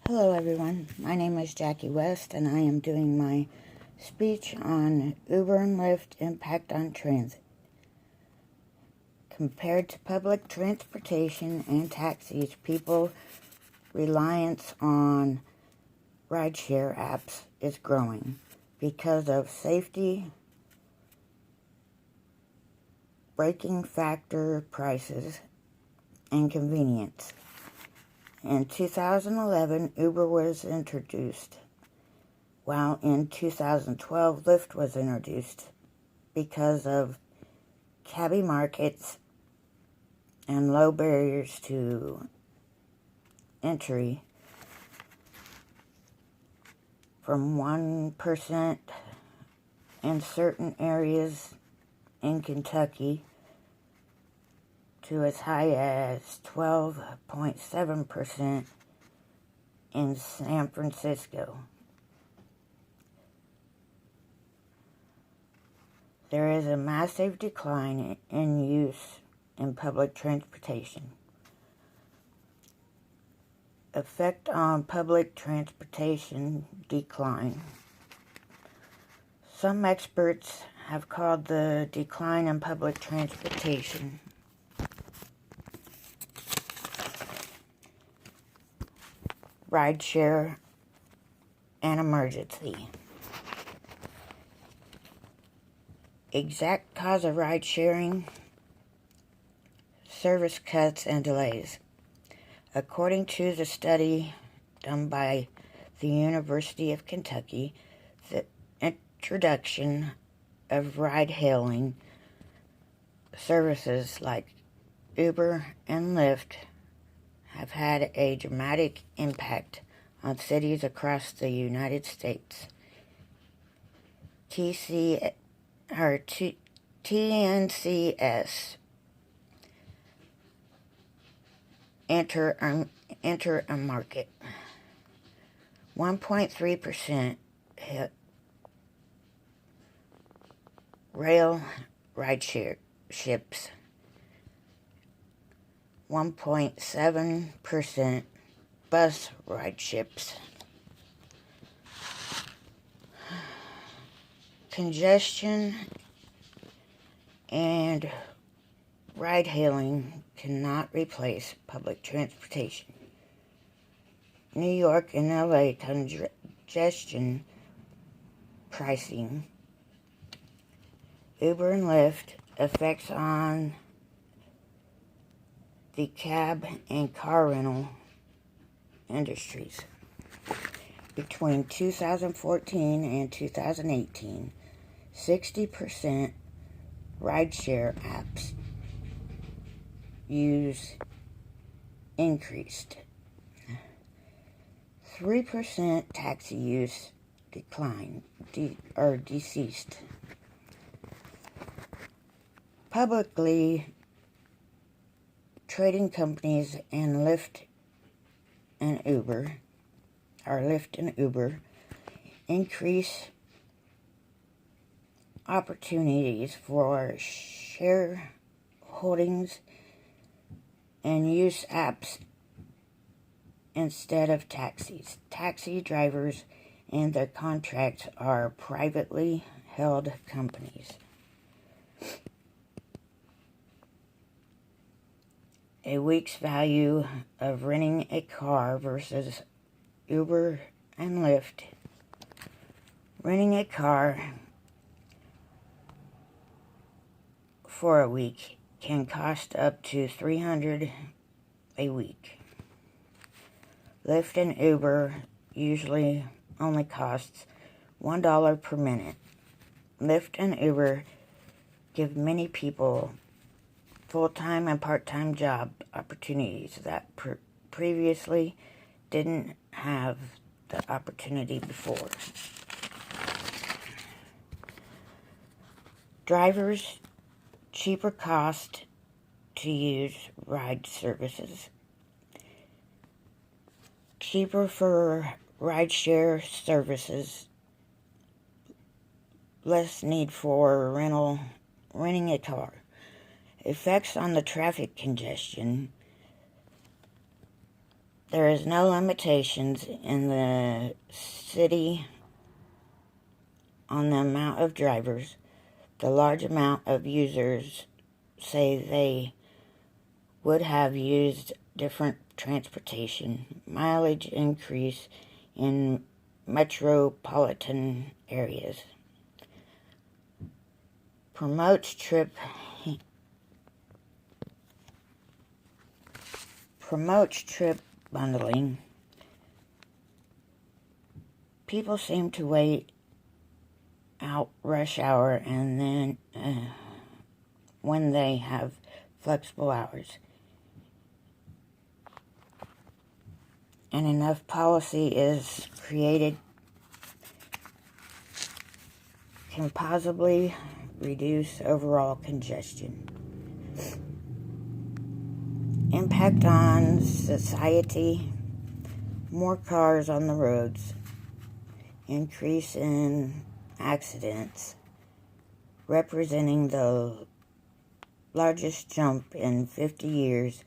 Hello everyone, my name is Jackie West and I am doing my speech on Uber and Lyft impact on transit. Compared to public transportation and taxis, people's reliance on rideshare apps is growing because of safety, braking factor prices, and convenience. In 2011, Uber was introduced, while in 2012, Lyft was introduced because of cabbie markets and low barriers to entry from 1% in certain areas in Kentucky to as high as 12.7% in San Francisco. There is a massive decline in use in public transportation. Effect on public transportation decline. Some experts have called the decline in public transportation rideshare an emergency. Exact cause of ride-sharing: service cuts and delays. According to the study done by the University of Kentucky, the introduction of ride-hailing services like Uber and Lyft have had a dramatic impact on cities across the United States. TNCS enter a market. 1.3% hit rail rideshare ships. 1.7% bus ride ships. Congestion and ride-hailing cannot replace public transportation. New York and LA congestion pricing. Uber and Lyft effects on the cab and car rental industries. Between 2014 and 2018, 60% rideshare apps use increased. 3% taxi use declined or deceased. Publicly trading companies and Lyft and Uber increase opportunities for shareholdings and use apps instead of taxis. Taxi drivers and their contracts are privately held companies. A week's value of renting a car versus Uber and Lyft. Renting a car for a week can cost up to $300 a week. Lyft and Uber usually only costs $1 per minute. Lyft and Uber give many people full-time and part-time job opportunities that previously didn't have the opportunity before. Drivers, cheaper cost to use ride services. Cheaper for rideshare services. Less need for renting a car. Effects on the traffic congestion. There is no limitations in the city on the amount of drivers. The large amount of users say they would have used different transportation. Mileage increase in metropolitan areas. Promotes trip bundling. People seem to wait out rush hour and then when they have flexible hours. And enough policy is created can possibly reduce overall congestion. Impact on society, more cars on the roads, increase in accidents, representing the largest jump in 50 years,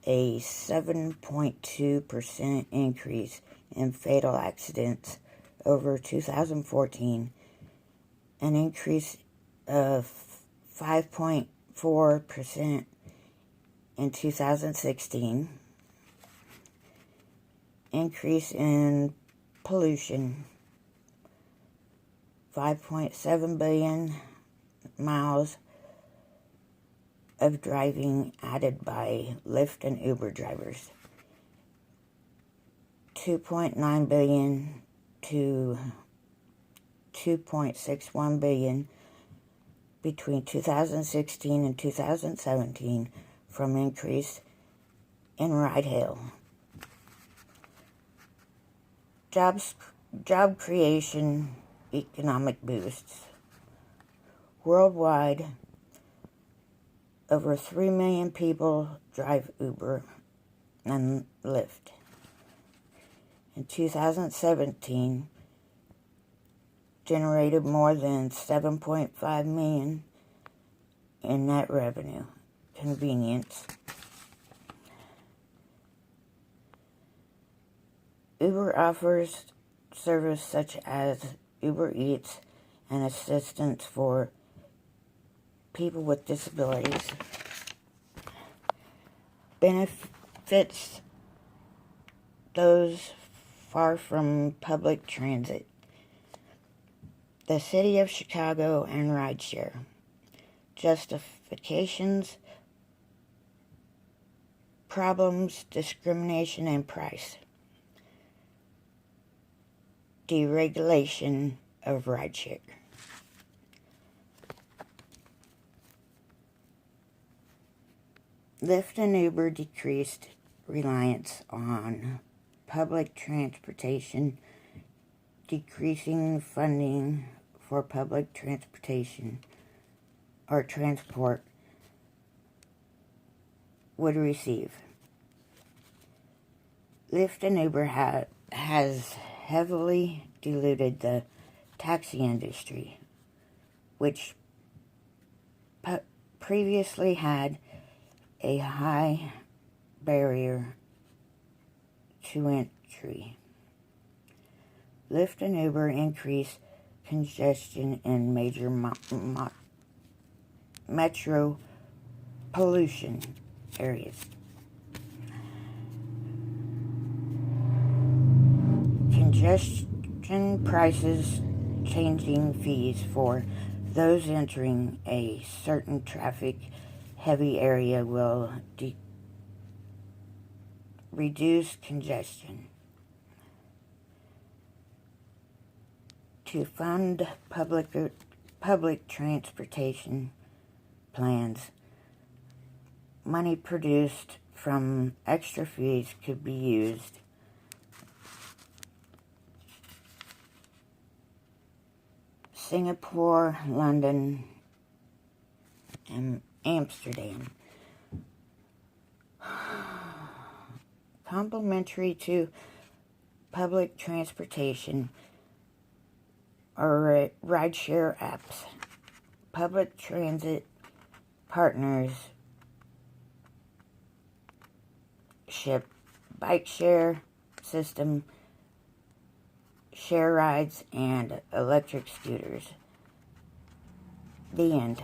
a 7.2% increase in fatal accidents over 2014, an increase of 5.4% in 2016, increase in pollution, 5.7 billion miles of driving added by Lyft and Uber drivers, 2.9 billion to 2.61 billion between 2016 and 2017 from increase in ride hail. Job creation, economic boosts. Worldwide, over 3 million people drive Uber and Lyft. In 2017, generated more than 7.5 million in net revenue. Convenience. Uber offers service such as Uber Eats and assistance for people with disabilities. Benefits those far from public transit. The City of Chicago and rideshare. Justifications, problems, discrimination, and price. Deregulation of rideshare. Lyft and Uber decreased reliance on public transportation, decreasing funding for public transportation or transport would receive. Lyft and Uber has heavily diluted the taxi industry, which previously had a high barrier to entry. Lyft and Uber increase congestion in major metro pollution areas. Congestion prices, changing fees for those entering a certain traffic-heavy area will reduce congestion. To fund public transportation plans, money produced from extra fees could be used Singapore, London, and Amsterdam. Complementary to public transportation are rideshare apps. Public transit partners ship bike share system, share rides, and electric scooters. The end.